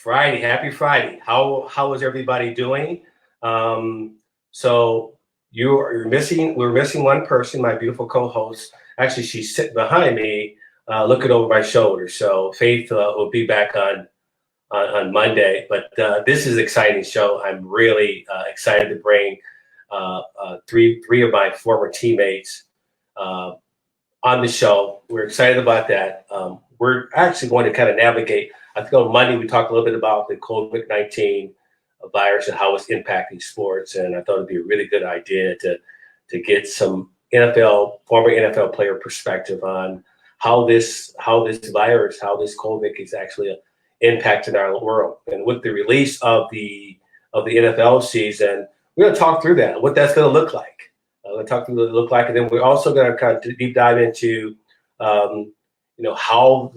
Friday, happy Friday. How is everybody doing? So you're missing. We're missing one person, my beautiful co-host. Actually, she's sitting behind me, looking over my shoulder. So Faith will be back on Monday. But this is an exciting show. I'm really excited to bring three of my former teammates on the show. We're excited about that. We're actually going to kind of navigate. I think on Monday we talked a little bit about the COVID-19 virus and how it's impacting sports, and I thought it'd be a really good idea to get some former NFL player perspective on how this virus, how this COVID is actually impacting our world. And with the release of the NFL season, we're going to talk through that, what that's going to look like. We're going to talk through what it look like, and then we're also going to kind of deep dive into how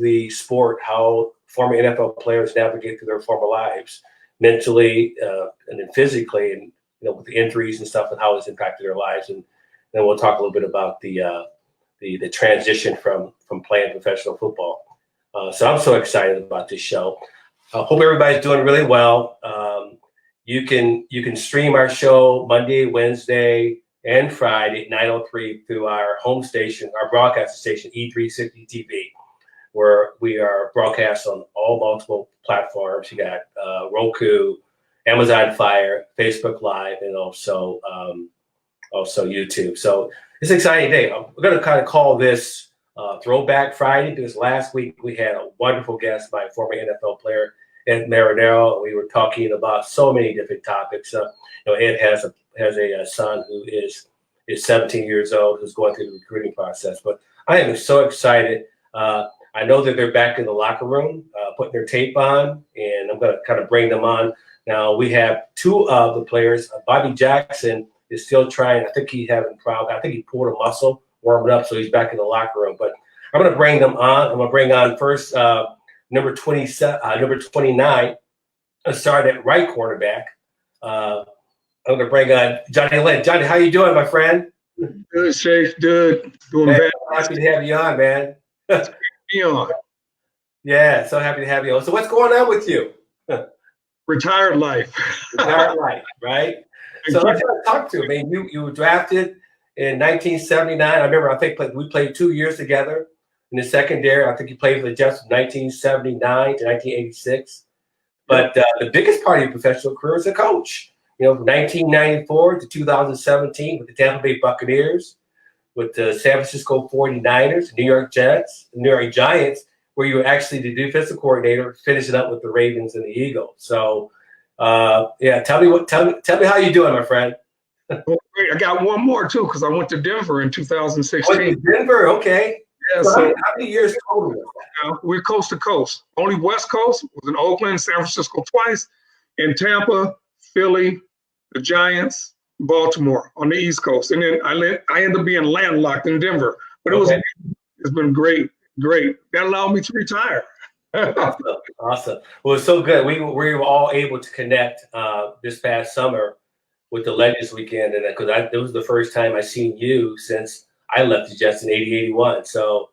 former NFL players navigate through their former lives, mentally and then physically, and with the injuries and stuff, and how it's impacted their lives. And then we'll talk a little bit about the transition from playing professional football. So I'm so excited about this show. I hope everybody's doing really well. You can stream our show Monday, Wednesday, and Friday at 9:03 through our home station, our broadcast station, E360 TV, where we are broadcast on all multiple platforms. You got Roku, Amazon Fire, Facebook Live, and also YouTube. So it's an exciting day. We're going to kind of call this Throwback Friday, because last week we had a wonderful guest, my former NFL player, Ed Marinero. We were talking about so many different topics. Ed has a son who is 17 years old, who's going through the recruiting process. But I am so excited. I know that they're back in the locker room, putting their tape on, and I'm going to kind of bring them on. Now, we have two of the players. Bobby Jackson is still trying. I think he's having problems. I think he pulled a muscle, warming up, so he's back in the locker room. But I'm going to bring them on. I'm going to bring on first number 29. Let's start at right cornerback. I'm going to bring on Johnny Lynn. Johnny, how you doing, my friend? Good, Shafe. Good. Doing man, bad. Happy to have you on, man. Be on. Yeah, so happy to have you on. So what's going on with you? Retired life. Retired life, right? So let's talk to you. I mean, you were drafted in 1979. I remember, I think we played 2 years together in the secondary. I think you played for the Jets from 1979 to 1986. But the biggest part of your professional career is a coach. From 1994 to 2017 with the Tampa Bay Buccaneers, with the San Francisco 49ers, New York Jets, New York Giants, where you were actually the defensive coordinator, finishing up with the Ravens and the Eagles. So, tell me how you doing, my friend. Well, great. I got one more too, because I went to Denver in 2016. Denver, okay. Yeah. So how many years total was that? We're coast to coast. Only West Coast was in Oakland, San Francisco twice, in Tampa, Philly, the Giants, Baltimore on the East Coast, and then I ended up being landlocked in Denver. But it's been great. That allowed me to retire. Awesome. Well, it's so good. We were all able to connect this past summer with the Legends Weekend, and because it was the first time I seen you since I left the Jets in 80-81. So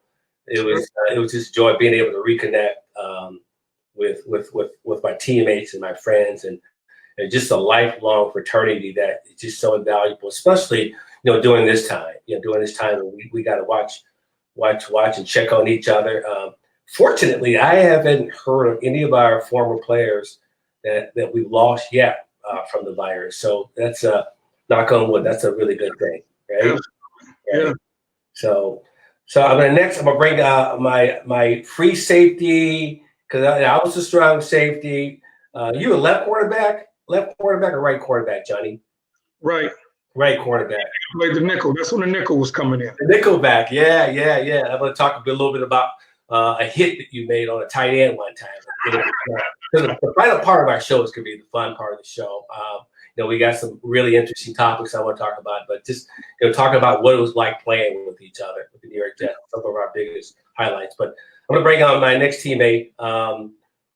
it was just joy being able to reconnect with my teammates and my friends, and just a lifelong fraternity that is just so invaluable, especially during this time. During this time we got to watch and check on each other. Fortunately, I haven't heard of any of our former players that we've lost yet from the virus. So that's knock on wood. That's a really good thing, right? Yeah. Right? So I'm gonna bring my free safety, because I was a strong safety. You a left quarterback or right quarterback, Johnny? Right quarterback. Played the nickel. That's when the nickel was coming in. The nickel back, yeah. I'm going to talk a little bit about a hit that you made on a tight end one time. The final part of our show is going to be the fun part of the show. We got some really interesting topics I want to talk about, but just talking about what it was like playing with each other with the New York Jets, some of our biggest highlights. But I'm going to bring on my next teammate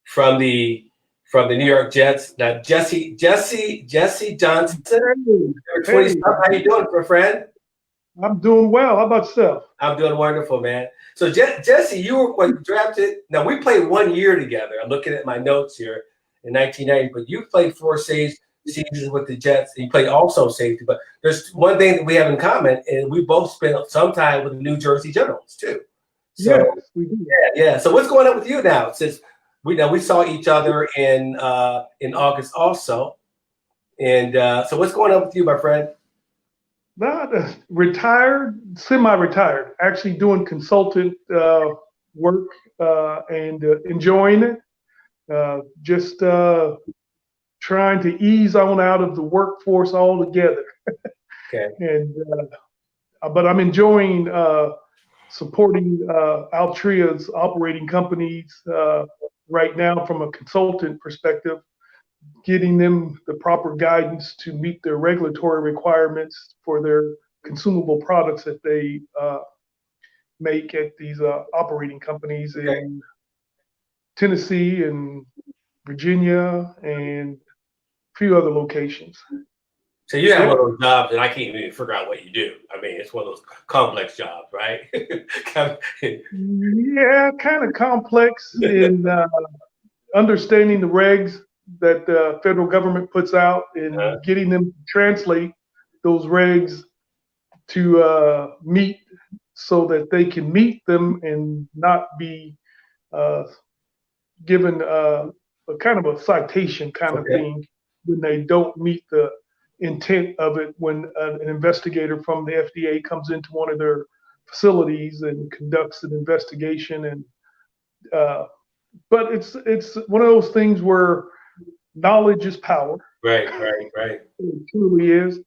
from the New York Jets. Now, Jesse Johnson. Hey. How you doing, my friend? I'm doing well. How about yourself? I'm doing wonderful, man. So, Jesse, you were drafted. Now, we played 1 year together. I'm looking at my notes here. in 1990. But you played 4 seasons with the Jets, and you played also safety. But there's one thing that we have in common, and we both spent some time with the New Jersey Generals too. So yes, we do. yeah. So what's going on with you now? Since we saw each other in August also, and so what's going on with you, my friend? Not retired, semi-retired. Actually, doing consultant work and enjoying it. Just trying to ease on out of the workforce altogether. Okay. And but I'm enjoying supporting Altria's operating companies right now from a consultant perspective, getting them the proper guidance to meet their regulatory requirements for their consumable products that they make at these operating companies in Tennessee and Virginia and a few other locations. So you have one of those jobs, and I can't even figure out what you do. I mean, it's one of those complex jobs, right? Yeah, kind of complex in understanding the regs that the federal government puts out and getting them to translate those regs to meet so that they can meet them and not be given a kind of a citation kind of thing when they don't meet the intent of it, when an investigator from the FDA comes into one of their facilities and conducts an investigation. And but it's one of those things where knowledge is power. Right. It truly is.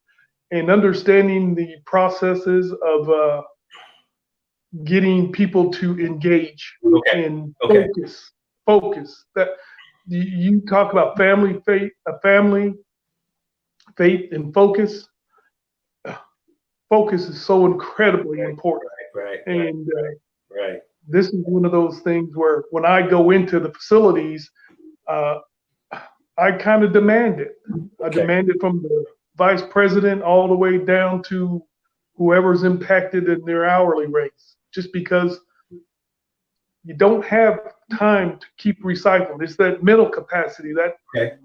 And understanding the processes of getting people to engage and focus. That you talk about family, faith, faith, and focus. Focus is so incredibly important. Right. This is one of those things where when I go into the facilities, I kind of demand it. I demand it from the vice president all the way down to whoever's impacted in their hourly rates, just because you don't have time to keep recycling. It's that mental capacity, that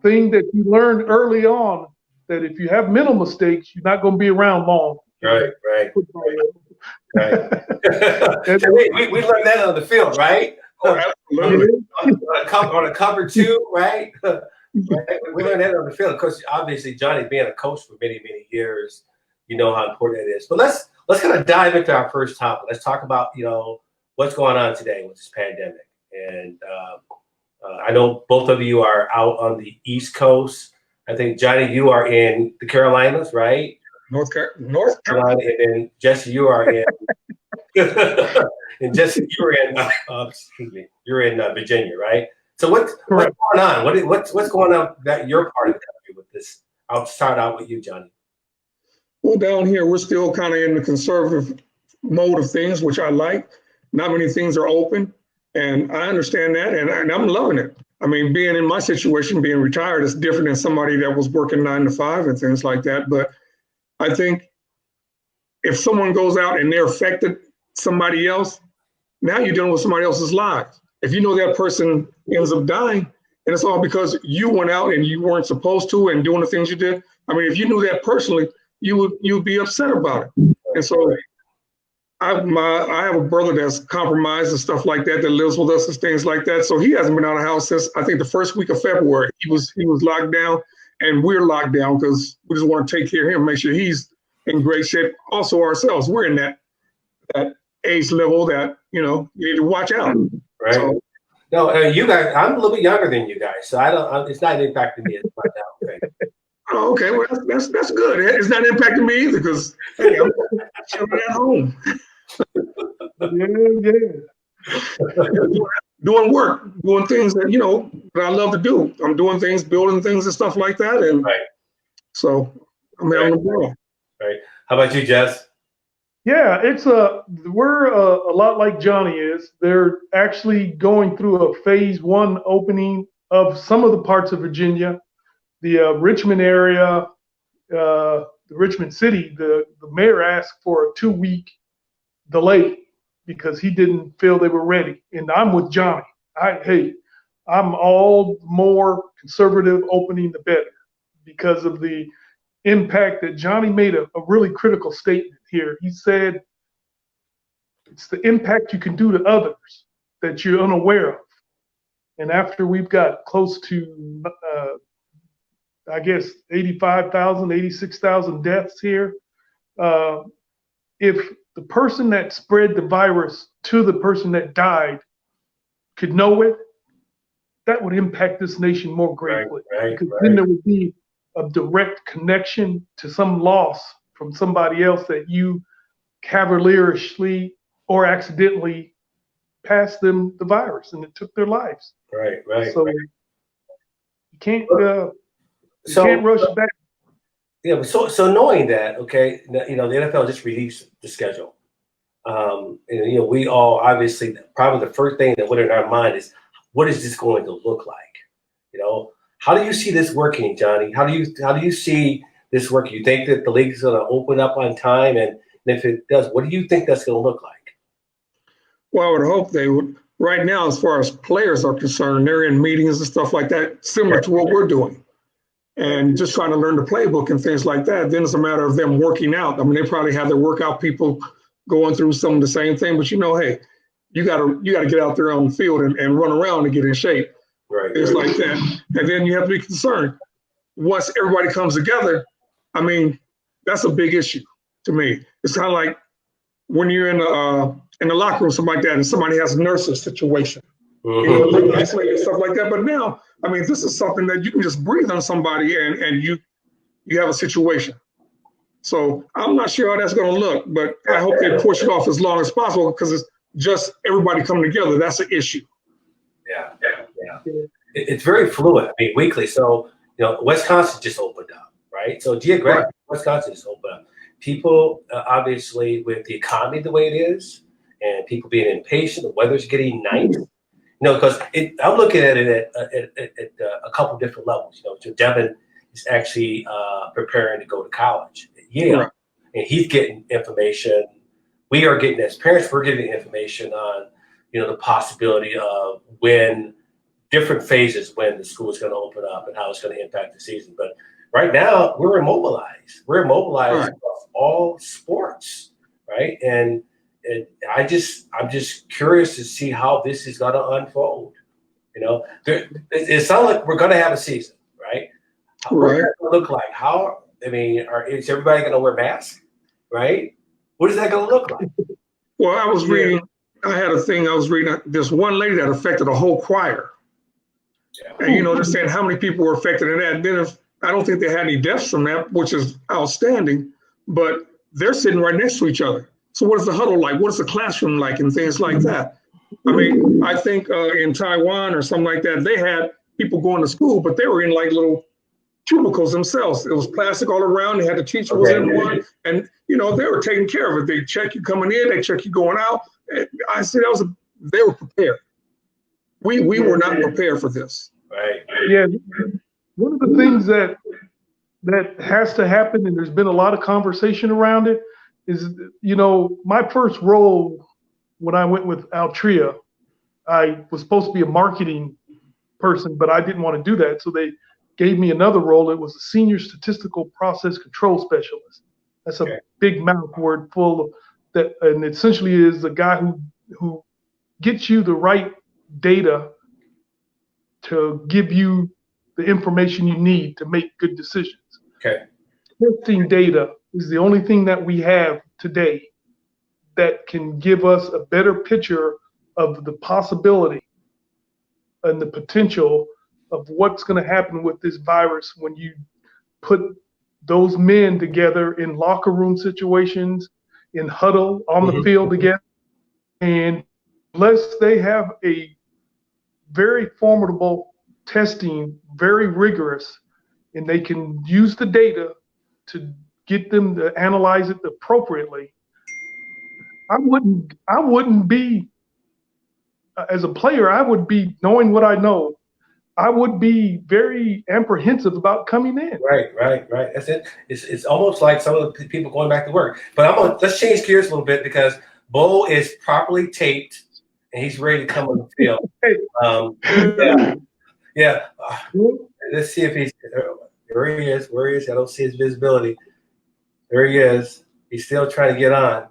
thing that you learned early on, that if you have mental mistakes, you're not going to be around long. Right. We learned that on the field, right? On a cover two, right? We learned that on the field. Of course, obviously, Johnny being a coach for many, many years, you know how important it is. But let's kind of dive into our first topic. Let's talk about what's going on today with this pandemic. And I know both of you are out on the East Coast. I think Johnny, you are in the Carolinas, right? North Carolina, and then Jesse, you are in. And Jesse, you're in Virginia, right? So what's going on? What's going on that your part of the country with this? I'll start out with you, Johnny. Well, down here we're still kind of in the conservative mode of things, which I like. Not many things are open, and I understand that, and I'm loving it. I mean, being in my situation, being retired, is different than somebody that was working 9 to 5 and things like that. But I think if someone goes out and they're affected somebody else, now you're dealing with somebody else's lives. If you know that person ends up dying, and it's all because you went out and you weren't supposed to and doing the things you did. I mean, if you knew that personally, you'd be upset about it. And so I have a brother that's compromised and stuff like that lives with us and things like that. So he hasn't been out of the house since I think the first week of February. He was locked down, and we're locked down because we just want to take care of him, make sure he's in great shape. Also ourselves, we're in that age level that you need to watch out. Right. So, no, you guys. I'm a little bit younger than you guys, so I don't. It's not impacting me as much now. Okay. Oh, okay. Well, that's good. It's not impacting me either because hey, I'm chilling at home. Doing work, doing things that that I love to do. I'm doing things, building things and stuff like that, and so I'm having a ball. Right. How about you, Jess? Yeah, we're a lot like Johnny is. They're actually going through a phase 1 opening of some of the parts of Virginia, the Richmond area, the Richmond city. The mayor asked for a 2-week delay because he didn't feel they were ready. And I'm with Johnny. I'm all more conservative opening the better because of the impact that Johnny made a really critical statement here. He said, it's the impact you can do to others that you're unaware of. And after we've got close to, I guess, 85,000, 86,000 deaths here, if the person that spread the virus to the person that died could know it, that would impact this nation more greatly. Because then there would be a direct connection to some loss from somebody else that you cavalierishly or accidentally passed them the virus and it took their lives. So you can't rush back. Yeah, so knowing that, okay, you know, the NFL just released the schedule. And you know, we all obviously probably the first thing that went in our mind is, what is this going to look like? You know, how do you see this working, Johnny? How do you see this working? You think that the league is going to open up on time, and if it does, what do you think that's going to look like? Well, I would hope they would. Right now, as far as players are concerned, they're in meetings and stuff like that, similar to what we're doing, and just trying to learn the playbook and things like that. Then it's a matter of them working out. I mean, they probably have their workout people going through some of the same thing, but you know, hey, you gotta get out there on the field and run around and get in shape. It's like that. And then you have to be concerned. Once everybody comes together, I mean, that's a big issue to me. It's kind of like when you're in the locker room, something like that, and somebody has a nurse's situation. You know, they isolate and stuff like that. But now, I mean, this is something that you can just breathe on somebody and you have a situation. So I'm not sure how that's going to look, but I hope they push it off as long as possible because it's just everybody coming together. That's an issue. Yeah. It's very fluid. I mean, weekly. So, you know, Wisconsin just opened up, right? So geographically, Wisconsin just opened up. People, obviously, with the economy the way it is, and people being impatient, the weather's getting nice. You know, because I'm looking at it at a couple different levels. You know, so Devin is actually preparing to go to college at Yale, and he's getting information. We are getting, as parents, we're getting information on, you know, the possibility of when different phases when the school is going to open up and how it's going to impact the season. But right now, we're immobilized. We're immobilized across all sports, right? And I'm just curious to see how this is going to unfold. You know, it sounds like we're going to have a season, right? What's it going to look like? Is everybody going to wear masks, right? What is that going to look like? Well, I was reading. I had a thing. I was reading. There's one lady that affected a whole choir. And you know, they're saying how many people were affected in that. And then I don't think they had any deaths from that, which is outstanding. But they're sitting right next to each other. So what is the huddle like? What is the classroom like, and things like that? I mean, I think in Taiwan or something like that, they had people going to school, but they were in like little cubicles themselves. It was plastic all around. They had the teacher was in one, and you know, they were taking care of it. They check you coming in, they check you going out. And I said they were prepared. We were not prepared for this. Right. Yeah. One of the things that has to happen, and there's been a lot of conversation around it, is, you know, my first role when I went with Altria, I was supposed to be a marketing person, but I didn't want to do that. So they gave me another role. It was a senior statistical process control specialist. That's a big mouth word full of that, and essentially is a guy who gets you the right data to give you the information you need to make good decisions. Testing data is the only thing that we have today that can give us a better picture of the possibility and the potential of what's going to happen with this virus when you put those men together in locker room situations, in huddle on the field together. And unless they have a very formidable testing, very rigorous, and they can use the data to get them to analyze it appropriately, I wouldn't be, as a player, I would be, knowing what I know, I would be very apprehensive about coming in. Right. That's it. It's almost like some of the people going back to work. But let's change gears a little bit, because Bo is properly taped and he's ready to come on the field. Hey. Yeah. Let's see if he's there. He is. Where he is? I don't see his visibility. There he is. He's still trying to get on.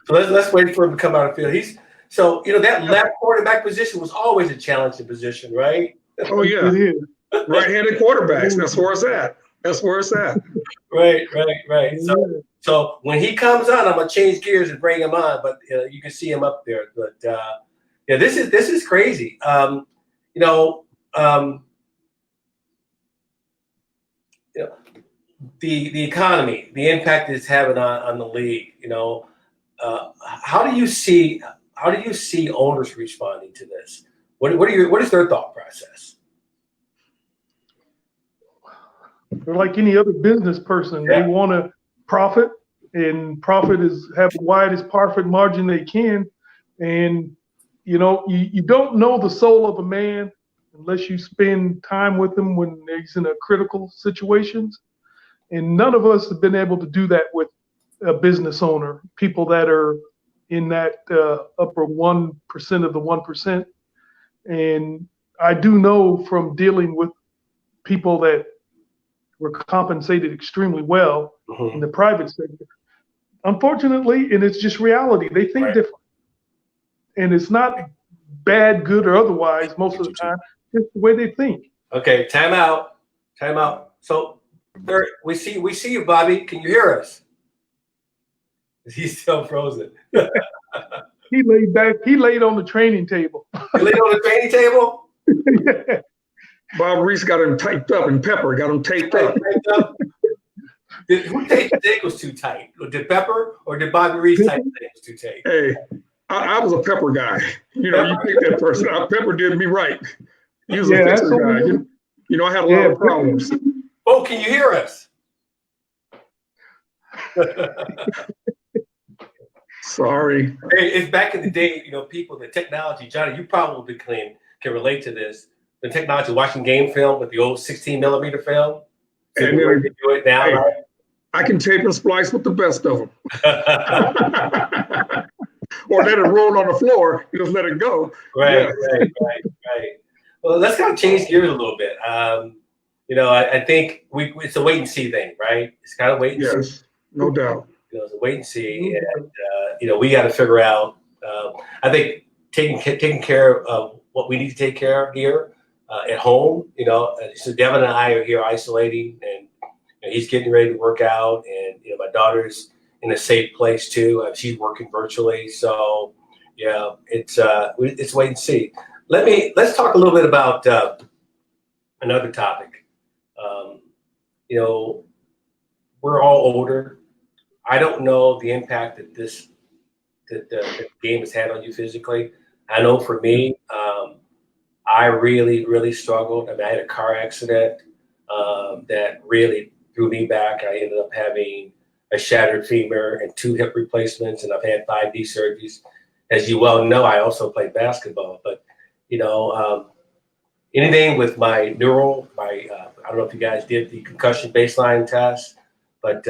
So let's wait for him to come out of the field. That left quarterback position was always a challenging position, right? Oh yeah, right-handed quarterbacks. That's where it's at. Right. So when he comes on, I'm gonna change gears and bring him on. But you can see him up there. But this is crazy. The economy, the impact it's having on the league. How do you see owners responding to this? What is their thought process? They're like any other business person. Yeah. They want to profit, and profit is have the widest profit margin they can. And you don't know the soul of a man unless you spend time with him when he's in a critical situations. And none of us have been able to do that with a business owner, people that are in that upper 1% of the 1%. And I do know from dealing with people that were compensated extremely well in the private sector. Unfortunately, and it's just reality, they think different. And it's not bad, good, or otherwise most of the time. It's the way they think. Okay, time out. So there, we see you, Bobby. Can you hear us? He's still frozen. He laid back. He laid on the training table. You laid on the training table? Yeah. Bob Reese got him typed up, and Pepper got him taped up. Who taped the ankles too tight? Did Pepper or did Bobby Reese type the ankles too tight? Hey, I was a Pepper guy. You pick that person. Pepper did me right. He was a fixer guy. I had a lot of problems. Oh, can you hear us? Sorry. Hey, it's back in the day, people, the technology, Johnny, you probably can relate to this. The technology, watching game film with the old 16 millimeter film. So and then, do it now, right? I can tape and splice with the best of them. Or let it roll on the floor, you just let it go. Right. Well, let's kind of change gears a little bit. I think it's a wait and see thing, right? It's kind of wait and see. Yes, no doubt. It's a wait and see, and we got to figure out. I think taking care of what we need to take care of here at home. So Devin and I are here isolating, and he's getting ready to work out, and my daughter's in a safe place too. She's working virtually, so it's wait and see. Let's talk a little bit about another topic. We're all older. I don't know the impact that the game has had on you physically. I know for me, I really, really struggled. I had a car accident that really threw me back. I ended up having a shattered femur and 2 hip replacements, and I've had 5 knee surgeries. As you well know, I also played basketball, but anything with my neural, I don't know if you guys did the concussion baseline test, but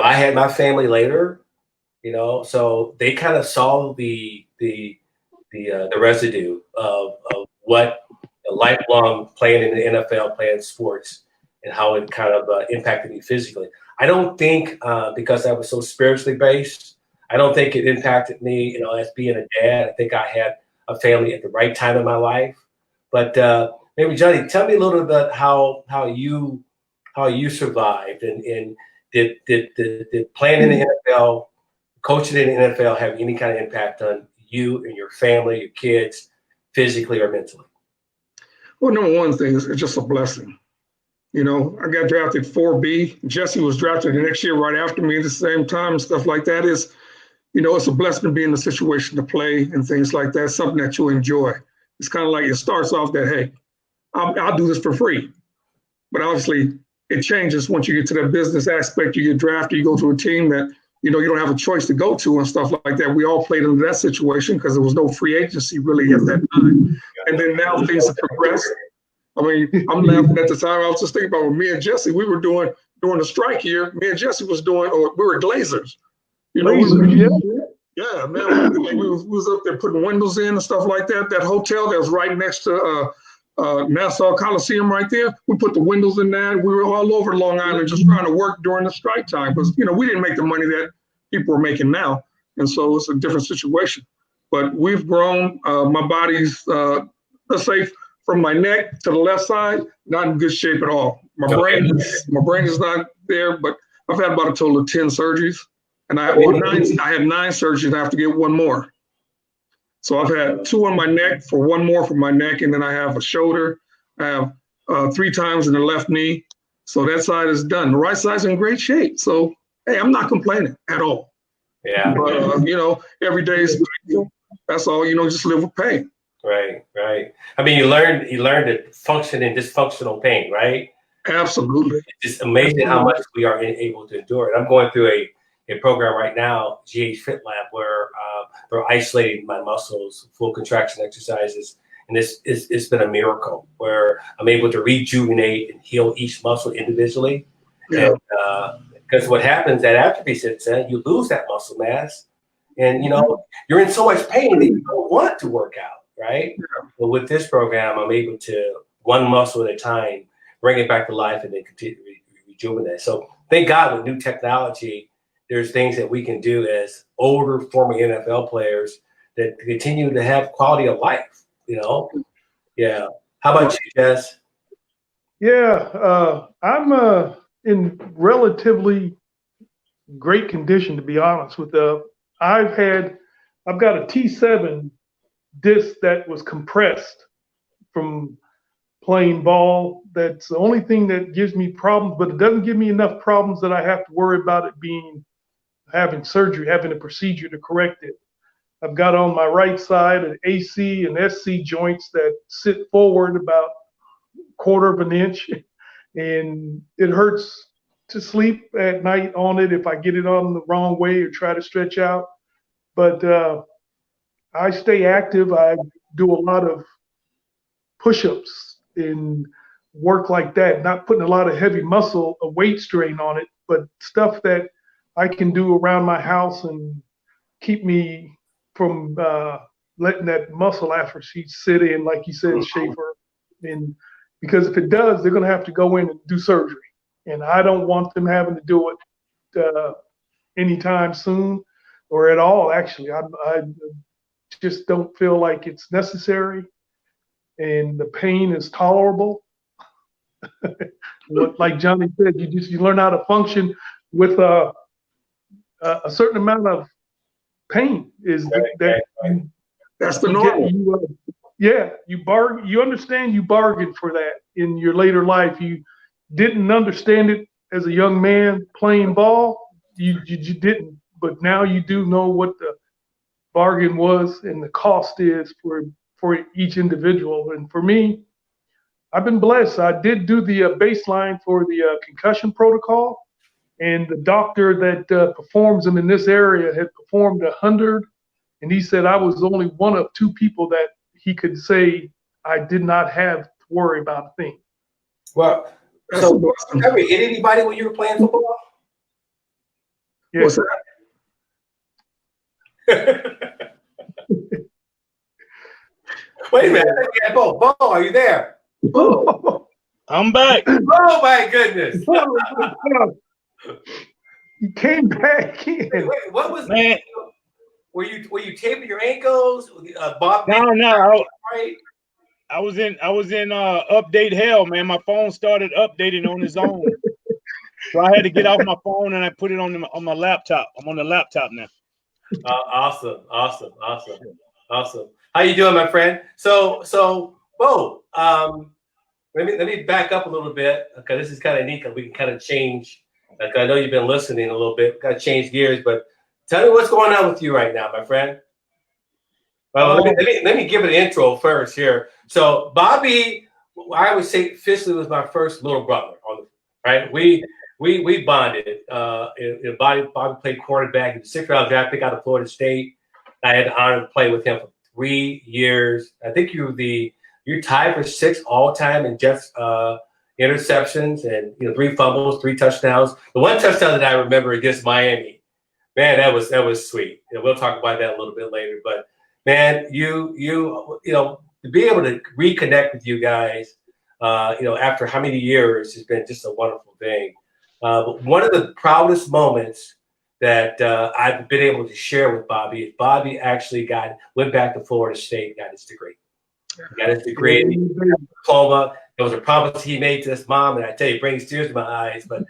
I had my family later, so they kind of saw the residue of what a lifelong playing in the NFL, playing sports, and how it kind of impacted me physically. I don't think because I was so spiritually based, I don't think it impacted me, as being a dad. I think I had a family at the right time in my life. But maybe Johnny, tell me a little bit how you survived, and did playing in the NFL, coaching in the NFL have any kind of impact on you and your family, your kids, physically or mentally? Well, number one thing is it's just a blessing. I got drafted 4B. Jesse was drafted the next year right after me at the same time and stuff like that. It's a blessing to be in the situation to play and things like that, something that you enjoy. It's kind of like it starts off that, hey, I'll do this for free. But obviously it changes once you get to that business aspect. You get drafted, you go to a team that, you don't have a choice to go to and stuff like that. We all played into that situation because there was no free agency really at that time. And then now things have progressed. I'm laughing at the time. I was just thinking about when me and Jesse, we were doing during the strike year, me and Jesse was doing, or we were Glazers. You know, Lasers, yeah. yeah, man, we was up there putting windows in and stuff like that. That hotel that was right next to Nassau Coliseum right there, we put the windows in that. We were all over Long Island just trying to work during the strike time because, you know, we didn't make the money that people are making now. And so it's a different situation. But we've grown. My body's, let's say, from my neck to the left side, not in good shape at all. My brain is not there, but I've had about a total of 10 surgeries. And I had 9 surgeries. I have to get one more. So I've had 2 on my neck, for one more for my neck, and then I have a shoulder. I have 3 times in the left knee. So that side is done. The right side's in great shape. So, hey, I'm not complaining at all. Yeah. But, you know, every day is painful. That's all, you know, just live with pain. Right. I mean, you learn to function in dysfunctional pain, right? Absolutely. It's just amazing how much we are able to endure. And I'm going through a program right now, GH Fit Lab, where they're isolating my muscles, full contraction exercises. And it's been a miracle where I'm able to rejuvenate and heal each muscle individually. Yeah. And because what happens, that atrophy sets in, you lose that muscle mass. And, you know, you're in so much pain that you don't want to work out, right? Yeah. But with this program, I'm able to, one muscle at a time, bring it back to life and then continue to rejuvenate. So thank God with new technology, there's things that we can do as older former NFL players that continue to have quality of life, you know? Yeah. How about you, Jess? Yeah, I'm in relatively great condition, to be honest with I've got a T7 disc that was compressed from playing ball. That's the only thing that gives me problems, but it doesn't give me enough problems that I have to worry about it having surgery, having a procedure to correct it. I've got on my right side an AC and SC joints that sit forward about a quarter of an inch, and it hurts to sleep at night on it if I get it on the wrong way or try to stretch out. But I stay active. I do a lot of push-ups and work like that, not putting a lot of heavy muscle, a weight strain on it, but stuff that I can do around my house and keep me from letting that muscle atrophy sit in, like you said, Shafer. And because if it does, they're going to have to go in and do surgery. And I don't want them having to do it anytime soon or at all, actually. I just don't feel like it's necessary. And the pain is tolerable. Like Johnny said, you learn how to function with a certain amount of pain. That's the normal. You understand you bargained for that in your later life. You didn't understand it as a young man playing ball. You didn't, but now you do know what the bargain was and the cost is for each individual. And for me, I've been blessed. I did do the baseline for the concussion protocol, and the doctor that performs them in this area had performed 100, and he said I was only one of 2 people that he could say I did not have to worry about a thing. Well, so you ever hit anybody when you were playing football? Yeah. What's that? Wait a minute. Bo, are you there? Bo. I'm back. Oh my goodness. He came back in. Wait, what was Man. Were you taping your ankles? Bob? No. Right? I was in update hell, man. My phone started updating on its own. So I had to get off my phone and I put it on my laptop. I'm on the laptop now. Awesome. How you doing, my friend? So Bo, let me back up a little bit. Okay, this is kind of neat because we can kind of change. Like I know you've been listening a little bit, got to change gears, but tell me what's going on with you right now, my friend. Well, let me give an intro first here. So Bobby, I would say officially was my first little brother. Right, we bonded. Bobby played quarterback in the 6th round draft pick out of Florida State. I had the honor to play with him for 3 years. I think you're tied for 6th all time in just interceptions and 3 fumbles, 3 touchdowns. The one touchdown that I remember against Miami Man, that was sweet. And we'll talk about that a little bit later. But man, you know, to be able to reconnect with you guys, you know, after how many years has been just a wonderful thing. But one of the proudest moments that I've been able to share with Bobby is Bobby actually went back to Florida State, got his degree. He got his degree, diploma. It was a promise he made to his mom, and I tell you, it brings tears to my eyes. But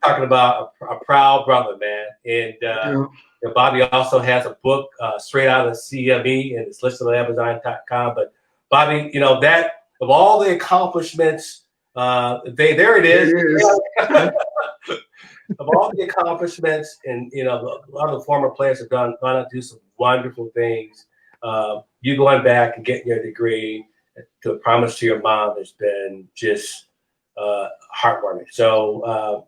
talking about a proud brother, man. And you know, Bobby also has a book straight out of CME, and it's listed on Amazon.com. But Bobby, you know, that of all the accomplishments, there it is. Of all the accomplishments, and you know, a lot of the former players have gone on to do some wonderful things. You going back and getting your degree to a promise to your mom has been just heartwarming. So,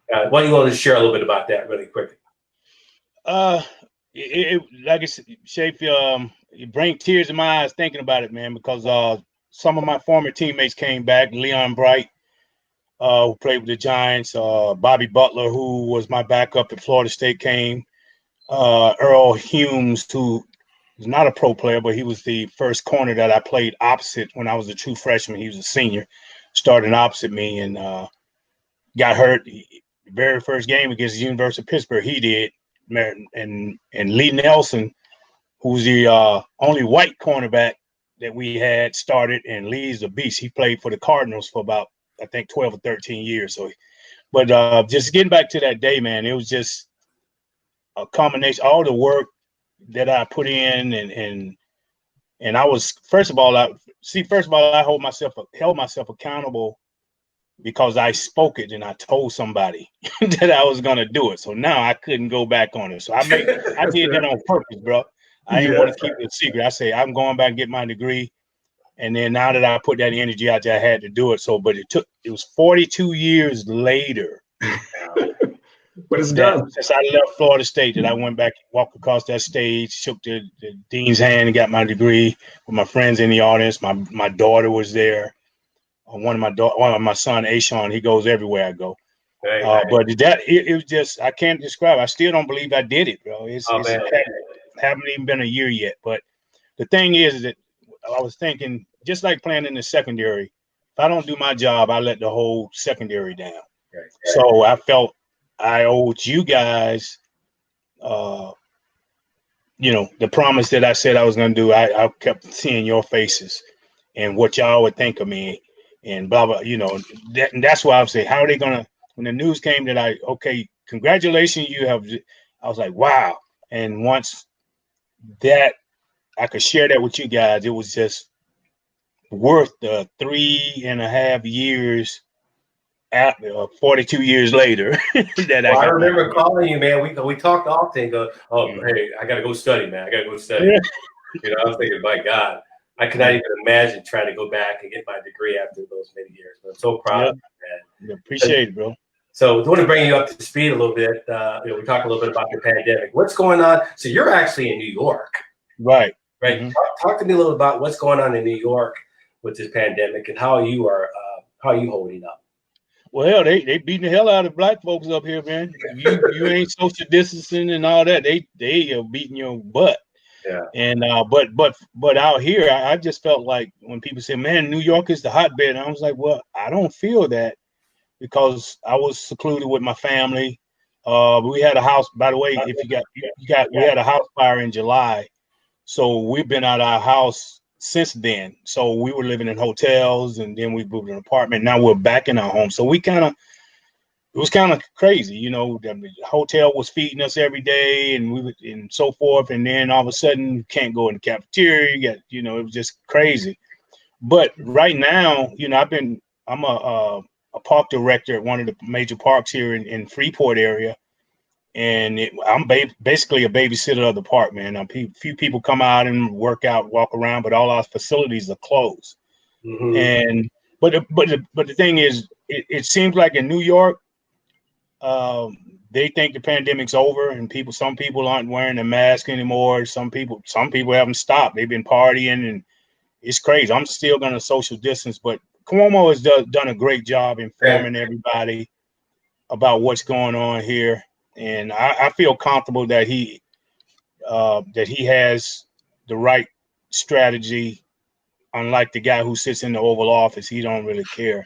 why don't you want to share a little bit about that really quickly? Like I said, Shafe, it brings tears in my eyes thinking about it, man, because some of my former teammates came back. Leon Bright, who played with the Giants, Bobby Butler, who was my backup at Florida State, came. Earl Humes, who was not a pro player, but he was the first corner that I played opposite when I was a true freshman. He was a senior, starting opposite me, and got hurt the very first game against the University of Pittsburgh. He did, and Lee Nelson, who's the only white cornerback that we had, started, and Lee's a beast. He played for the Cardinals for about, I think, 12 or 13 years. So, but just getting back to that day, man, it was just a combination, all the work that I put in, and I was, first of all, I held myself accountable because I spoke it and I told somebody that I was gonna do it. So now I couldn't go back on it. So I did that on purpose, bro. I didn't want to keep it a secret. I say I'm going back and get my degree. And then now that I put that energy out there, I had to do it. So, but it was 42 years later. But it's done. Since I left Florida State, that I went back, walked across that stage, shook the dean's hand, and got my degree with my friends in the audience. My daughter was there. One of my son, Ashawn, he goes everywhere I go. Right. But it was just, I can't describe. I still don't believe I did it, bro. It haven't even been a year yet. But the thing is that I was thinking, just like playing in the secondary, if I don't do my job, I let the whole secondary down. Right. So I felt I owed you guys, you know, the promise that I said I was going to do. I kept seeing your faces and what y'all would think of me and blah, blah, you know, and that's why I would say, how are they going to, when the news came that okay, congratulations, I was like, wow. And once that I could share that with you guys, it was just worth the 3.5 years. 42 years later, that I remember calling you, man. We talked often. Go, hey, I gotta go study, man. I gotta go study. You know, I was thinking, my God, I cannot even imagine trying to go back and get my degree after those many years. But I'm so proud of you, man. Appreciate it, bro. So, I want to bring you up to speed a little bit. You know, we talked a little bit about the pandemic. What's going on? So, you're actually in New York, right? Mm-hmm. Talk to me a little about what's going on in New York with this pandemic and how you are holding up. Well, hell, they beating the hell out of black folks up here, man. You ain't social distancing and all that. They are beating your butt. Yeah. And but out here, I just felt like when people say, "Man, New York is the hotbed," and I was like, "Well, I don't feel that because I was secluded with my family. We had a house. By the way, if we had a house fire in July, so we've been out of our house since then. So we were living in hotels, and then we moved to an apartment. Now we're back in our home. So it was kind of crazy, you know. The hotel was feeding us every day, and so forth. And then all of a sudden, you can't go in the cafeteria. It was just crazy. But right now, you know, I'm a park director at one of the major parks here in Freeport area. And I'm basically a babysitter of the park, man. A few people come out and work out, walk around, but all our facilities are closed. Mm-hmm. And but the thing is, it seems like in New York, they think the pandemic's over, and some people aren't wearing a mask anymore. Some people haven't stopped. They've been partying, and it's crazy. I'm still going to social distance, but Cuomo has done a great job informing everybody about what's going on here. and I feel comfortable that he has the right strategy. Unlike the guy who sits in the Oval Office, he don't really care.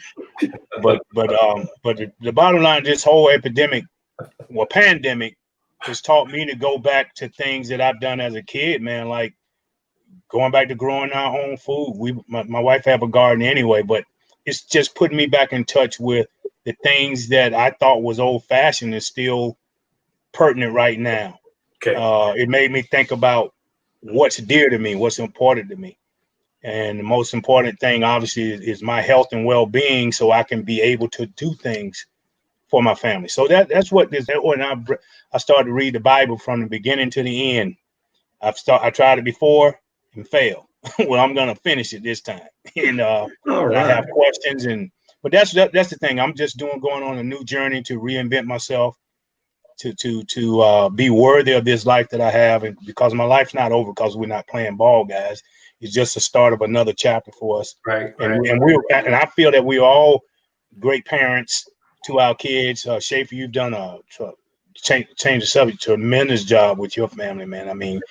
But the bottom line, this whole pandemic, has taught me to go back to things that I've done as a kid, man. Like going back to growing our own food. My wife have a garden anyway, but it's just putting me back in touch with the things that I thought was old fashioned is still pertinent right now. Okay. It made me think about what's dear to me, what's important to me. And the most important thing, obviously, is my health and well-being, so I can be able to do things for my family. So that's what this. When I started to read the Bible from the beginning to the end. I tried it before and failed. Well, I'm gonna finish it this time, and I have questions. But that's the thing. I'm just going on a new journey to reinvent myself, to be worthy of this life that I have, and because my life's not over, because we're not playing ball, guys. It's just the start of another chapter for us. Right. And I feel that we're all great parents to our kids. Shafer, you've done change the subject, tremendous job with your family, man. I mean,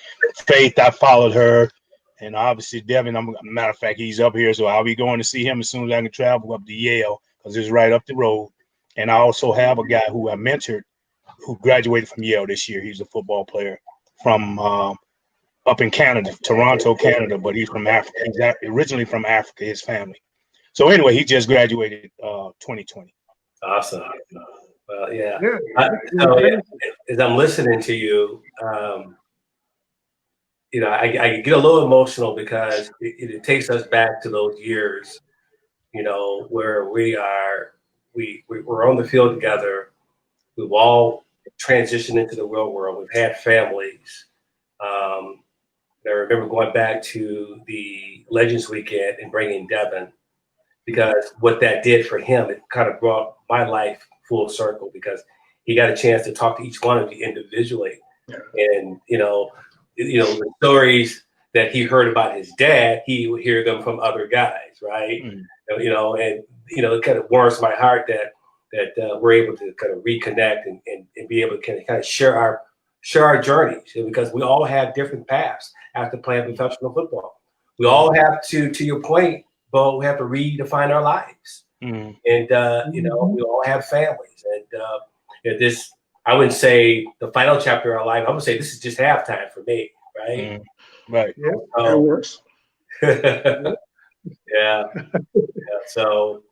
Faith, I followed her, and obviously Devin. Matter of fact, he's up here, so I'll be going to see him as soon as I can travel up to Yale, because it's right up the road. And I also have a guy who I mentored, who graduated from Yale this year. He's a football player from up in Canada, Toronto, Canada, but he's from Africa. He's originally from Africa, his family. So anyway, he just graduated 2020. Awesome. Well, yeah. As I'm listening to you, I get a little emotional because it takes us back to those years, where we're on the field together. We've all transitioned into the real world. We've had families. I remember going back to the Legends Weekend and bringing Devin, because what that did for him, it kind of brought my life full circle, because he got a chance to talk to each one of you individually. Yeah. And, the stories that he heard about his dad, he would hear them from other guys, right? Mm-hmm. It kind of warms my heart that we're able to kind of reconnect and be able to kind of share our journeys, because we all have different paths after playing professional football. We all have to your point, Bo, we have to redefine our lives. Mm-hmm. And, we all have families. And this, I wouldn't say the final chapter of our life. I would say this is just halftime for me, right? Mm-hmm. Right. Yeah, that works. Yeah. So,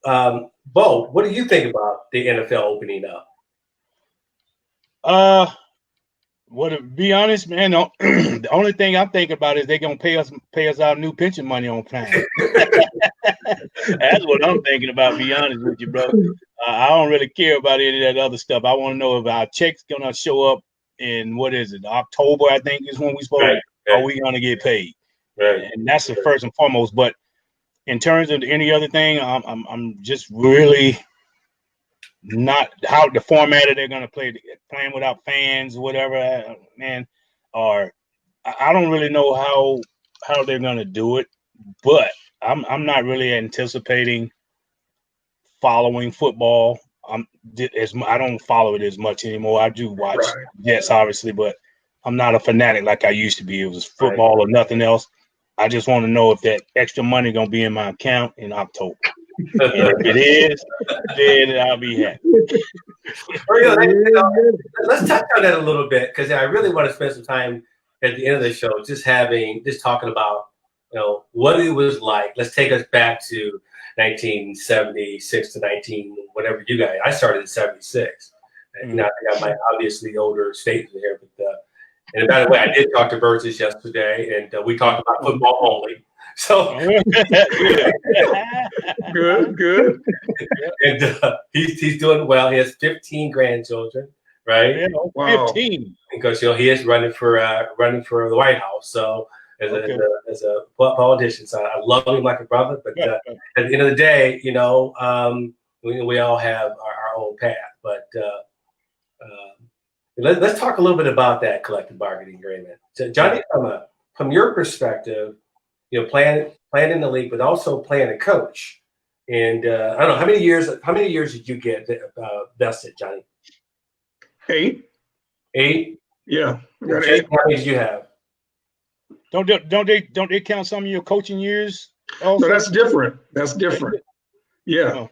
Bo, what do you think about the NFL opening up? Well, to be honest, man, the only thing I'm thinking about is they're gonna pay us our new pension money on time. That's what I'm thinking about. Be honest with you, bro. I don't really care about any of that other stuff. I want to know if our check's gonna show up in October. I think is when we supposed. Right. Are we gonna get paid? Right. And that's the first and foremost. But in terms of any other thing, I'm just really not how the format they're gonna play, playing without fans, whatever, man. Or I don't really know how they're gonna do it, but I'm not really anticipating following football. I don't follow it as much anymore. I do watch, yes, obviously, but I'm not a fanatic like I used to be. It was football or nothing else. I just want to know if that extra money gonna be in my account in October. And if it is, then I'll be happy. Let's touch on that a little bit, because I really want to spend some time at the end of the show just talking about what it was like. Let's take us back to 1976 to whatever you guys. I started in 76. And, I got my obviously older statement here, but and by the way, I did talk to Burgess yesterday, and we talked about football only. So good. And he's doing well. He has 15 grandchildren, right? Yeah, wow. 15. Because he is running for the White House. So as a politician, so I love him like a brother. But at the end of the day, we all have our own path. But let's talk a little bit about that collective bargaining agreement. So, Johnny, from your perspective, playing in the league, but also playing a coach. And I don't know, how many years did you get vested, Johnny? 8. 8. Yeah, I got Jake, 8. how many did you have? Don't they count some of your coaching years also? No, that's different. That's different. Yeah. Oh,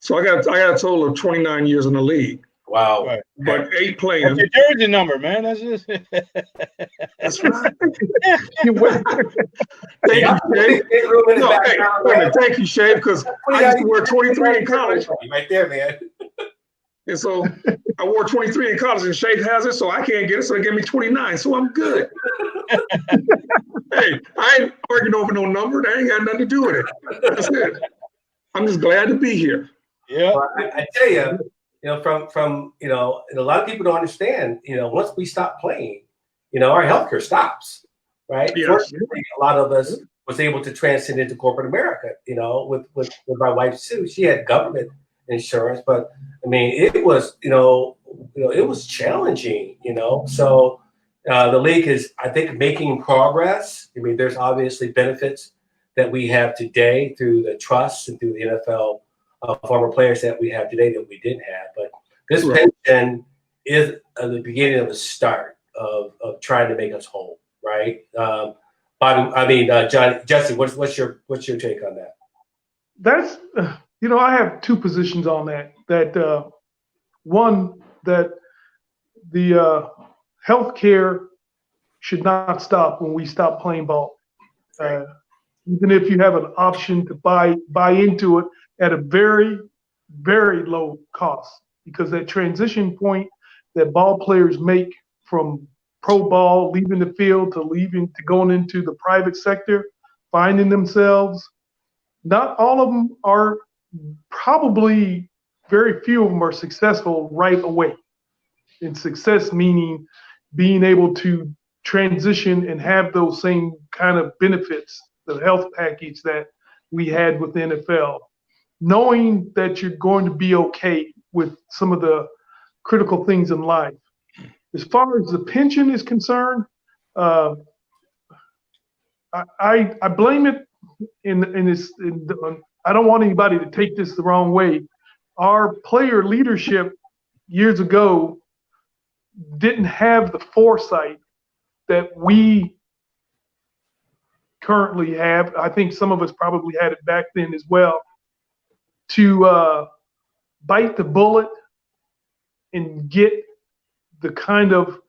So I got a total of 29 years in the league, Wow. right. but 8 That's playing. your jersey number, man. That's just That's right. You wait. Thank you, Shay. Big room in the No, hey, background, wait a man. minute. Thank you, Shay, because I used to wear 23 in college. Right there, man. And so I wore 23 in college, and Shay has it, so I can't get it. So they gave me 29, so I'm good. Hey, I ain't arguing over no number. That ain't got nothing to do with it. That's it. I'm just glad to be here. yeah. Well, I tell you, from and a lot of people don't understand, once we stop playing, our healthcare stops, right? Yes. Fortunately, a lot of us was able to transcend into corporate America, with my wife Sue. She had government insurance, but I mean, it was, it was challenging, So the league is, I think, making progress. I mean, there's obviously benefits that we have today through the trusts and through the NFL former players that we have today that we didn't have. But this pension is the beginning of the start of trying to make us whole, right? John, Jesse, what's your take on that? That's I have two positions on that. That one, that the healthcare should not stop when we stop playing ball. Even if you have an option to buy into it at a very, very low cost, because that transition point that ball players make from pro ball, leaving the field to going into the private sector, finding themselves, not all of them are, probably very few of them are successful right away. And success meaning being able to transition and have those same kind of benefits, the health package that we had with the NFL, knowing that you're going to be okay with some of the critical things in life. As far as the pension is concerned, I blame it I don't want anybody to take this the wrong way. Our player leadership years ago didn't have the foresight that we currently have. I think some of us probably had it back then as well, to bite the bullet and get the kind of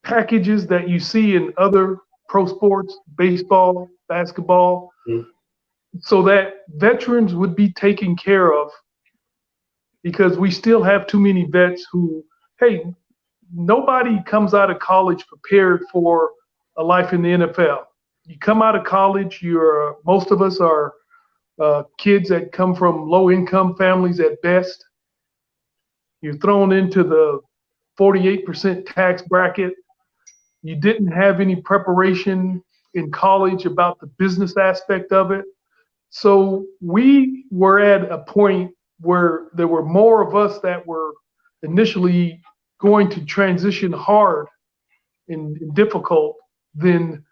packages that you see in other pro sports, baseball, basketball, so that veterans would be taken care of, because we still have too many vets who, hey, nobody comes out of college prepared for a life in the NFL. You come out of college, most of us are kids that come from low-income families at best. You're thrown into the 48% tax bracket. You didn't have any preparation in college about the business aspect of it. So we were at a point where there were more of us that were initially going to transition hard and difficult than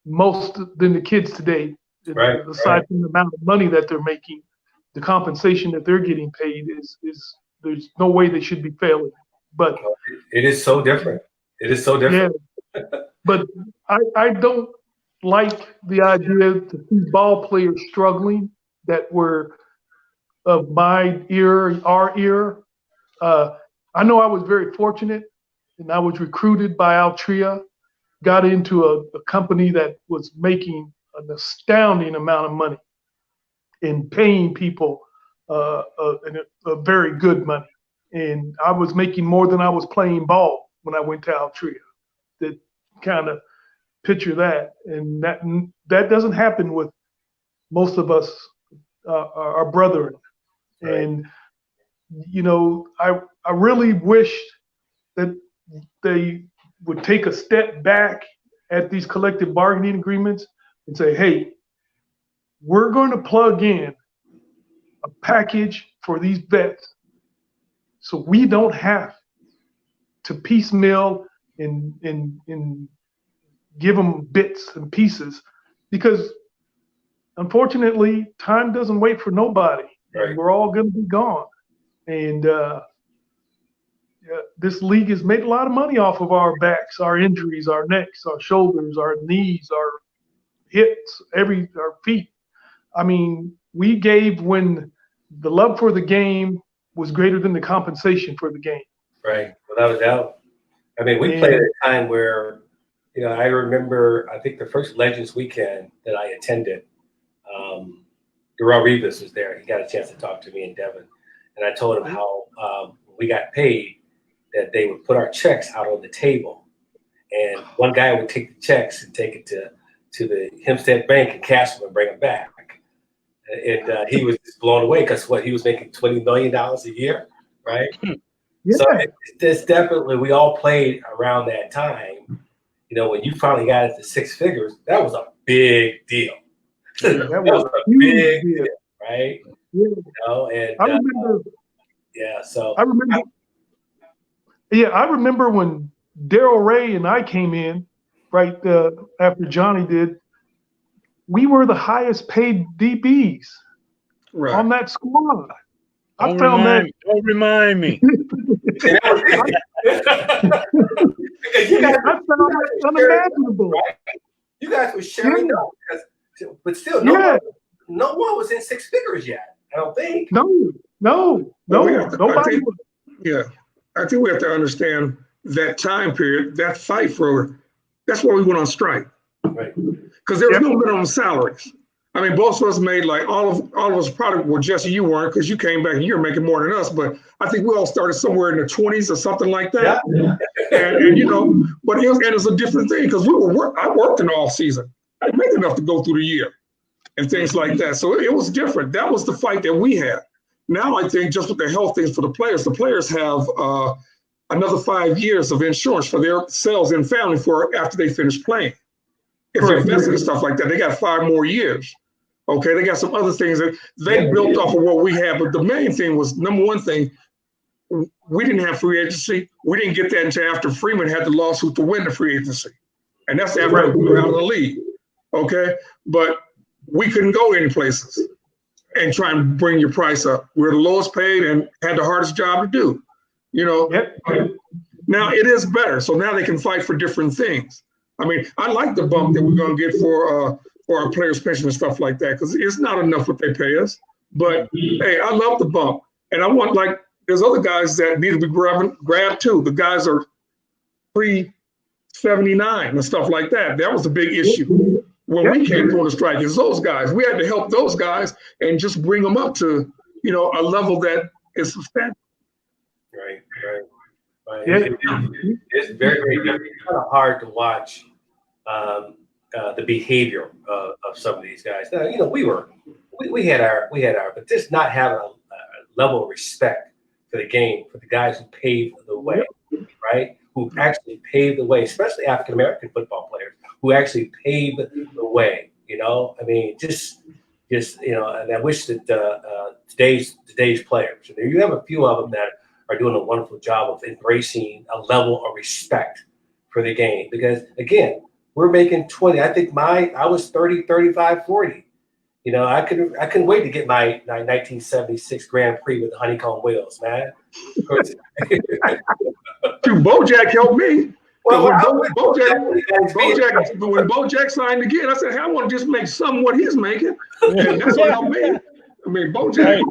the kids today. Right. Aside from the amount of money that they're making, the compensation that they're getting paid is there's no way they should be failing. But it is so different. It is so different. Yeah, but I don't like the idea to see ball players struggling that were of my era, our era. I know I was very fortunate, and I was recruited by Altria, got into a company that was making an astounding amount of money and paying people a very good money. And I was making more than I was playing ball when I went to Altria. That kind of picture that, and that doesn't happen with most of us, our brethren. Right. And I really wished that they would take a step back at these collective bargaining agreements and say, hey, we're going to plug in a package for these vets so we don't have to piecemeal and give them bits and pieces, because unfortunately time doesn't wait for nobody. Right. We're all going to be gone. And this league has made a lot of money off of our backs, our injuries, our necks, our shoulders, our knees, our hips, our feet. I mean, we gave when the love for the game was greater than the compensation for the game. Right, without a doubt. I mean, we played at a time where, I remember, I think the first Legends weekend that I attended, Darrell Revis was there. He got a chance to talk to me and Devin. And I told him how we got paid, that they would put our checks out on the table. And one guy would take the checks and take it to the Hempstead Bank and cash them and bring them back. And he was just blown away because he was making $20 million a year, right? Yeah. So it's definitely, we all played around that time. When you finally got it to six figures, that was a big deal. That was a big deal, right? Yeah. And I remember. I remember when Daryl Ray and I came in, right after Johnny did. We were the highest paid DBs on that squad. Don't remind me. I found it unimaginable. You guys were sharing up, but still, no one was in six figures yet. I don't think. No. Nobody was. Yeah, I think we have to understand that time period, that fight that's why we went on strike. Right. Because there was no minimum salaries. I mean, both of us made all of us probably, well, Jesse, you weren't because you came back and you're making more than us. But I think we all started somewhere in the 20s or something like that. Yeah. And but it was a different thing because I worked in the off season. I didn't make enough to go through the year and things like that. So it was different. That was the fight that we had. Now I think just with the health things for the players have another 5 years of insurance for their selves and family after they finish playing. If they're invested in stuff like that, they got 5 more years. Okay, they got some other things that they built off of what we had. But the main thing was, number one thing, we didn't have free agency. We didn't get that until after Freeman had the lawsuit to win the free agency. And that's after we were out of the league. Okay, but we couldn't go any places and try and bring your price up. We're the lowest paid and had the hardest job to do. Now it is better. So now they can fight for different things. I mean, I like the bump that we're going to get for our players' pension and stuff like that because it's not enough what they pay us. But, hey, I love the bump. And I want, there's other guys that need to be grabbed too. The guys are pre-79 and stuff like that. That was a big issue when we came on the strike. Is those guys. We had to help those guys and just bring them up to, a level that is substantial. Right. It's very, very different. It's kind of hard to watch the behavior of some of these guys. Now, we had our, but just not having a level of respect for the game, for the guys who paved the way, right? Who actually paved the way, especially African American football players who actually paved the way. I mean, just and I wish that today's players, and you have a few of them that are doing a wonderful job of embracing a level of respect for the game. Because again, we're making 20. I think I was 30, 35, 40. I couldn't wait to get my 1976 Grand Prix with the honeycomb wheels, man. Dude, Bojack helped me. Well, when Bojack signed again, I said, hey, I want to just make some what he's making. And that's what helped me. I mean, Bojack.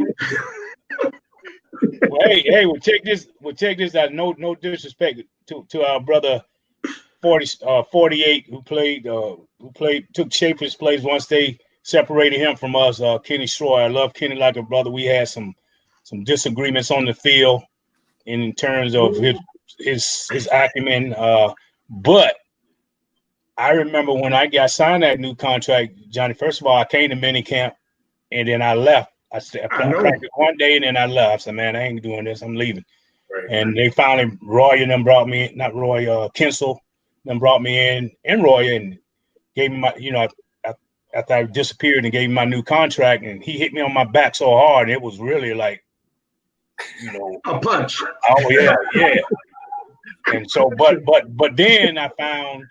Hey, we'll take this as no disrespect to our brother 48 who took Shafer's place once they separated him from us, Kenny Shroy. I love Kenny like a brother. We had some disagreements on the field in terms of his acumen, but I remember when I got signed that new contract, Johnny. First of all, I came to minicamp and then I left. I practiced one day and then I left. I said, man, I ain't doing this. I'm leaving. Right. And they finally, Roy and them brought me in, not Roy, Kinsel, them brought me in, and Roy, and gave me my, after I disappeared and gave me my new contract, and he hit me on my back so hard, it was really like, a punch. Oh, yeah. And so, but then I found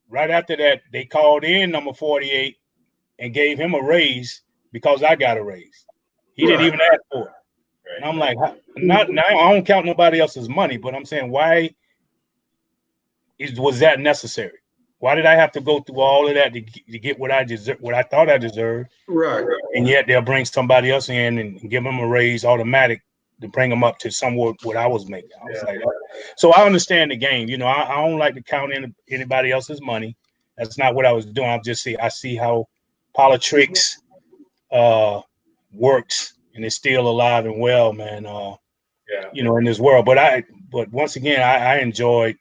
right after that, they called in number 48 and gave him a raise because I got a raise. He didn't even ask for it. And I'm like, not now. I don't count nobody else's money, but I'm saying, why was that necessary? Why did I have to go through all of that to get what I deserve, what I thought I deserved? Right. And yet they'll bring somebody else in and give them a raise automatic to bring them up to somewhat what I was making. I was like, so I understand the game. You know, I don't like to count anybody else's money. That's not what I was doing. I see how politics works, and it's still alive and well, man. You know, in this world. But once again, I enjoyed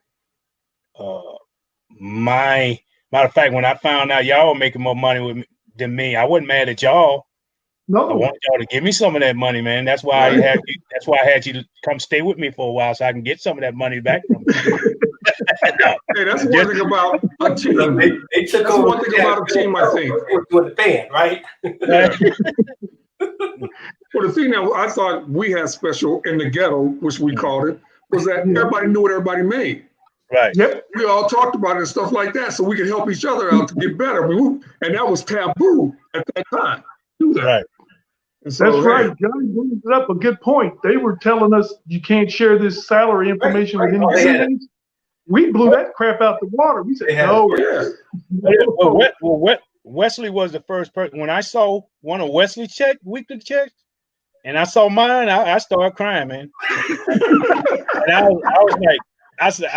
my matter of fact, when I found out y'all were making more money than me, I wasn't mad at y'all. No. I wanted y'all to give me some of that money, man. That's why I had you. That's why I had you to come stay with me for a while, so I can get some of that money back from you. Hey, that's one thing about a team. They took That's over one thing about a team, I think. With the band, right? Well, the thing that I thought we had special in the ghetto, which we called it, was that everybody knew what everybody made. Right. Yep. We all talked about it and stuff like that, so we could help each other out to get better. And that was taboo at that time. Do that. Right. And so, That's right. Johnny brings it up. A good point. They were telling us you can't share this salary information with any teams. We blew that crap out the water. We said, no. Well, Wesley was the first person. When I saw one of Wesley's weekly checks, and I saw mine, I started crying, man. And I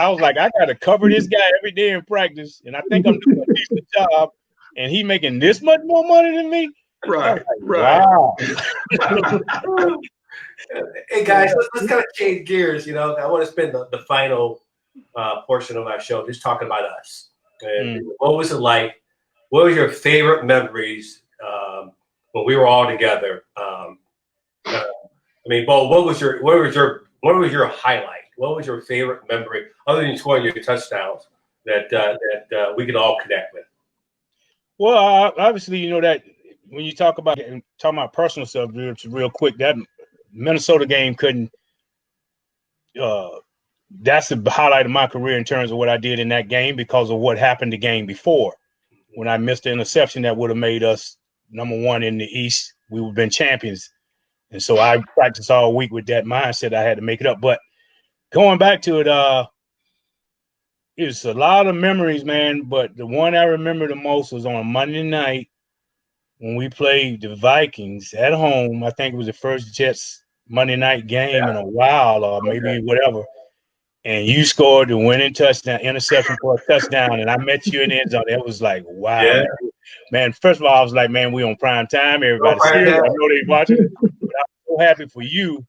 was like, I got to cover this guy every day in practice, and I think I'm doing a decent job, and he making this much more money than me. Right. Wow. Hey guys, let's kind of change gears. You know, I want to spend the final portion of our show just talking about us. And what was it like? What was your favorite memories when we were all together? I mean, Bo, what was your highlight? What was your favorite memory other than scoring your touchdowns that we could all connect with? Well, obviously, you know that when you talking about personal stuff, real quick, that Minnesota game couldn't. That's the highlight of my career in terms of what I did in that game because of what happened the game before, when I missed the interception that would have made us #1 in the East. We would have been champions, and so I practiced all week with that mindset. I had to make it up. But going back to it, it's a lot of memories, man. But the one I remember the most was on a Monday night when we played the Vikings at home. I think it was the first Jets Monday night game in a while, or maybe whatever. And you scored the winning touchdown, interception for a touchdown, and I met you in the end zone. It was like, wow, man. First of all, I was like, man, we on prime time. Everybody see it. I know they watching it. But I'm so happy for you.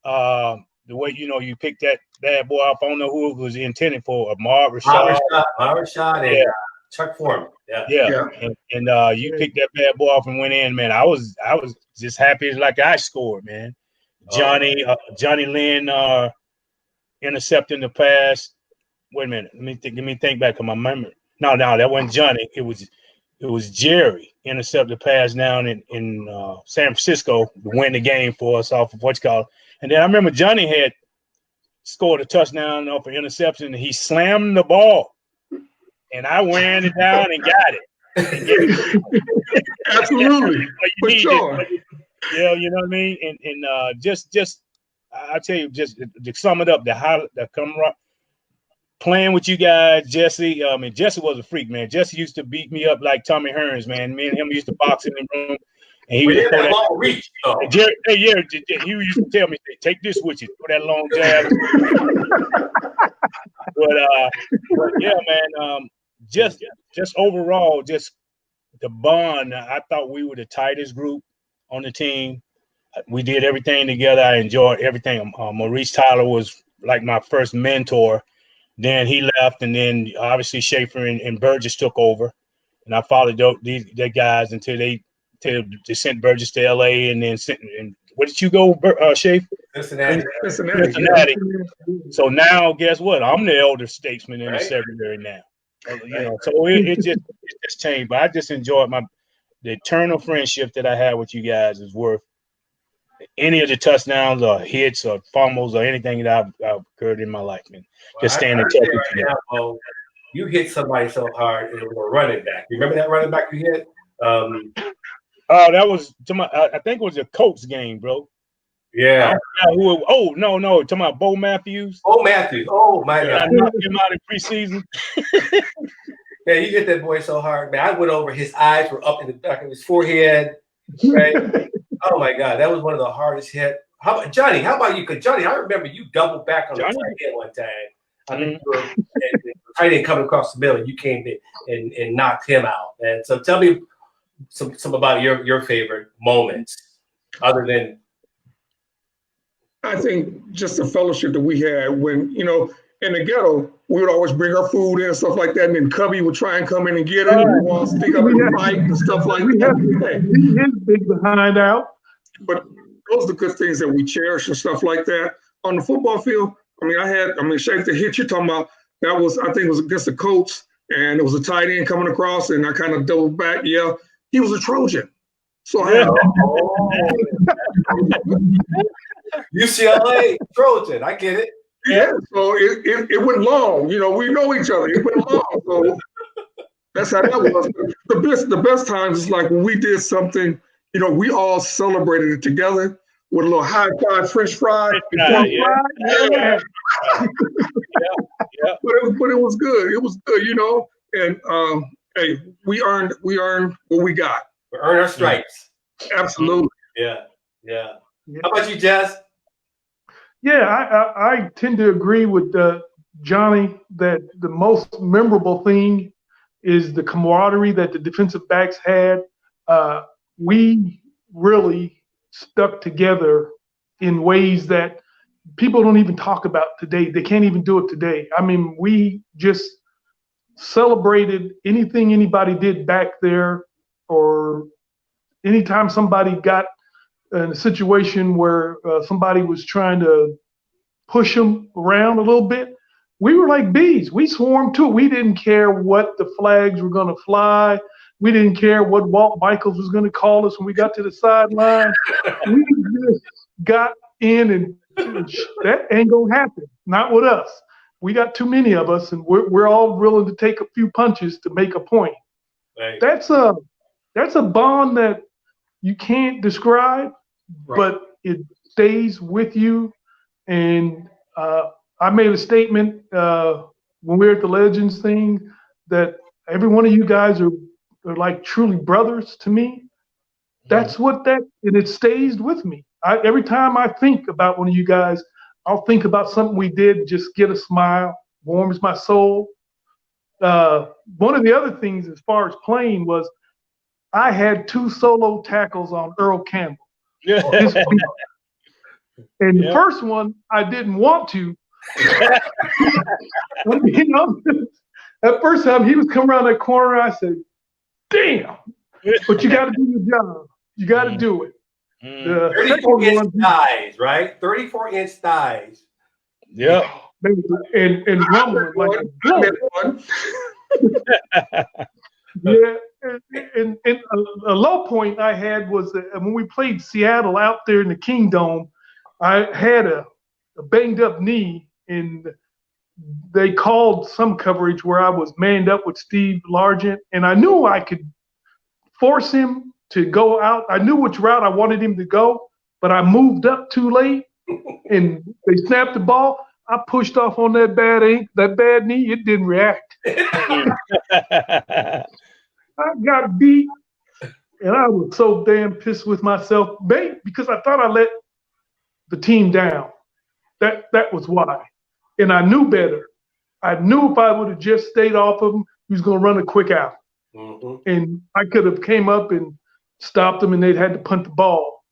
The way you picked that bad boy up. I don't know who it was intended for. Marv Rashad and Chuck Foreman. Yeah. And you picked that bad boy off and went in, man. I was just happy as like I scored, man. Johnny Lynn intercepting the pass. Wait a minute. Let me think back on my memory. No, that wasn't Johnny. It was Jerry intercept the pass down in San Francisco to win the game for us off of what's called. And then I remember Johnny had scored a touchdown off an interception, and he slammed the ball, and I ran it down and got it. Absolutely, for sure. Yeah, you know what I mean. And just I tell you, just to sum it up, the camaraderie. Playing with you guys, Jesse. I mean, Jesse was a freak, man. Jesse used to beat me up like Tommy Hearns, man. Me and him used to box in the room, and he would throw that long reach. He used to tell me, "Take this with you, throw that long jab." but yeah, man. Just overall, just the bond. I thought we were the tightest group on the team. We did everything together. I enjoyed everything. Maurice Tyler was like my first mentor. Then he left, and then obviously Shafer and Burgess took over, and I followed these guys until they sent Burgess to L.A. and then where did you go, Shafer? Cincinnati. So now, guess what? I'm the elder statesman in the secondary now. So it just changed. But I just enjoyed the eternal friendship that I had with you guys is worth any of the touchdowns or hits or fumbles or anything that I've occurred in my life, man. Just staying in touch with you. You hit somebody so hard, and it was a running back. You remember that running back you hit? That was I think it was a Colts game, bro. Yeah. No. Talking about Bo Matthews. Oh, Matthews. Oh, my Yeah, I God. knocked him out in preseason. Man, you hit that boy so hard, man. I went over. His eyes were up in the back of his forehead. Right? Oh my God, that was one of the hardest hit. How about Johnny? How about you? Because Johnny, I remember you doubled back on the tight end one time. I think you were tight end coming across the middle, and you came in and knocked him out. And so, tell me some about your favorite moments, other than. I think just the fellowship that we had when, in the ghetto, we would always bring our food in and stuff like that. And then Cubby would try and come in and get it. And we'd all stick up and fight and stuff like that. We his big behind out. But those are the good things that we cherish and stuff like that. On the football field, Shake the hit you're talking about, that was, I think it was against the Colts. And it was a tight end coming across. And I kind of doubled back. Yeah, he was a Trojan. So I had UCLA Trojan, I get it. Yeah, so it went long. We know each other. It went long. So that's how that was. The best times is like when we did something, we all celebrated it together with a little high five, French fry. Yeah. But it was good. It was good, And hey, we earned what we got. We earned our stripes. Absolutely. Yeah. How about you, Jess? Yeah, I tend to agree with Johnny that the most memorable thing is the camaraderie that the defensive backs had. We really stuck together in ways that people don't even talk about today. They can't even do it today. I mean, we just celebrated anything anybody did back there, or anytime somebody got in a situation where somebody was trying to push them around a little bit. We were like bees. We swarmed too. We didn't care what the flags were going to fly. We didn't care what Walt Michaels was going to call us when we got to the sideline. We just got in, and that ain't going to happen. Not with us. We got too many of us, and we're all willing to take a few punches to make a point. Right. That's a bond that you can't describe, but it stays with you. And I made a statement when we were at the Legends thing that every one of you guys are like truly brothers to me. That's what and it stays with me. Every time I think about one of you guys, I'll think about something we did, just get a smile, warms my soul. One of the other things as far as playing was I had 2 solo tackles on Earl Campbell. And the first one, I didn't want to. That first time he was coming around that corner, I said, damn, but you got to do your job. You got to do it. 34-inch thighs, right? 34-inch thighs. Yeah. And rumbling like a Yeah. And a low point I had was that when we played Seattle out there in the Kingdome, I had a banged up knee, and they called some coverage where I was manned up with Steve Largent, and I knew I could force him to go out. I knew which route I wanted him to go, but I moved up too late, and they snapped the ball. I pushed off on that bad knee. It didn't react. I got beat, and I was so damn pissed with myself, because I thought I let the team down. That was why. And I knew better. I knew if I would have just stayed off of him, he was going to run a quick out. Mm-hmm. And I could have came up and stopped him, and they'd had to punt the ball.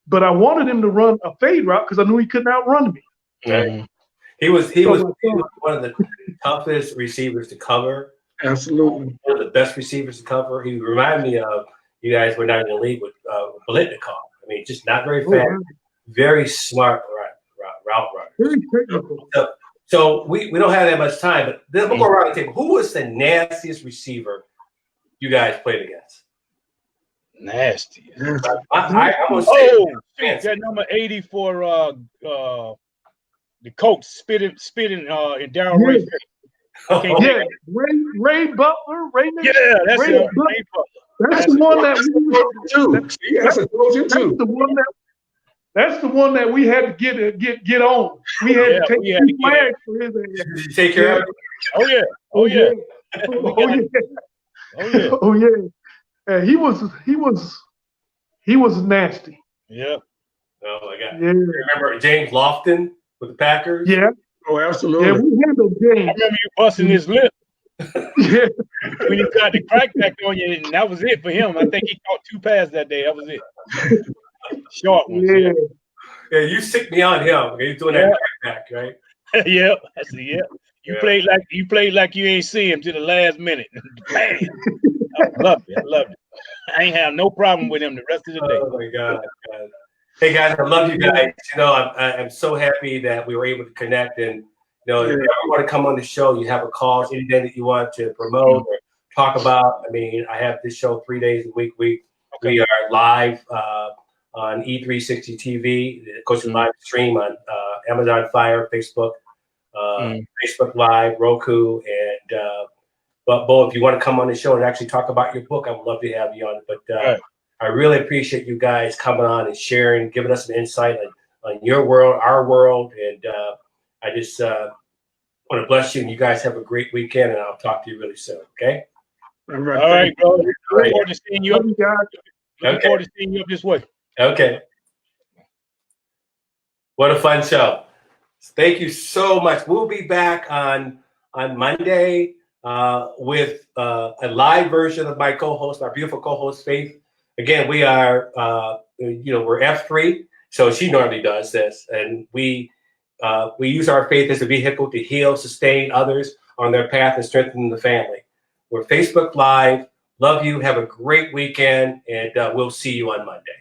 But I wanted him to run a fade route because I knew he couldn't outrun me. Right. He was one of the toughest receivers to cover. Absolutely. One of the best receivers to cover. He reminded me of, you guys were not in the league with Bolitnikov. I mean, just not very fast, very smart route runner. Very technical. So we don't have that much time, but then we'll go around the table. Who was the nastiest receiver you guys played against? Nasty. I almost that number 80 for the coach spitting in Darryl Ray's face. Ray Butler. Yeah, that's Ray it. Butler. That's the one that That's the one that we had to get on. We had to take 2 flags for his ass. Did you take care of it? Oh yeah. Oh yeah. Oh yeah. Oh yeah. Oh yeah. He was nasty. Yeah. Oh my God. Yeah. You remember James Lofton with the Packers? Yeah. Oh, absolutely. Yeah, we handled I James. remember you busting his lip Yeah. when he tried to crack back on you, and that was it for him. I think he caught 2 passes that day. That was it. Short ones. Yeah. Yeah, you sicked me on him. He's doing that back, right? Yeah. I said, yeah. You played like you ain't see him to the last minute. Bam. I loved it. I loved it. I ain't have no problem with him the rest of the day. Oh my God. Hey guys, I love you guys. You know, I'm so happy that we were able to connect. And you know, if you ever want to come on the show, you have a cause, anything that you want to promote or talk about. I mean, I have this show 3 days a week. We are live on E360 TV. Of course, we live stream on Amazon Fire, Facebook, Facebook Live, Roku, and but Bo, if you want to come on the show and actually talk about your book, I would love to have you on it. But I really appreciate you guys coming on and sharing, giving us some insight on your world, our world, and I just want to bless you. And you guys have a great weekend, and I'll talk to you really soon. Okay. All right, bro. Looking forward to seeing you up. Looking forward to seeing you up this way. Okay. What a fun show. Thank you so much. We'll be back on Monday with a live version of my co-host, our beautiful co-host, Faith. Again, we are, we're F3, so she normally does this. And we use our faith as a vehicle to heal, sustain others on their path and strengthen the family. We're Facebook Live. Love you. Have a great weekend, and we'll see you on Monday.